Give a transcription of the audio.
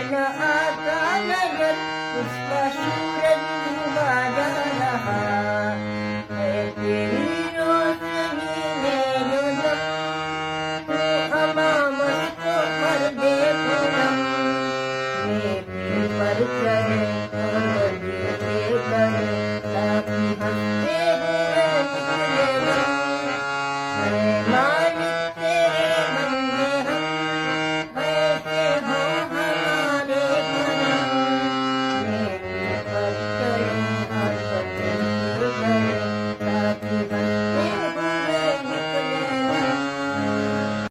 न आता नजर उसका सूरज डूबा जा रहा है तेरी रोशनी में जो दम तू अमामत को कर दे पूनम मेरे पर चढ़े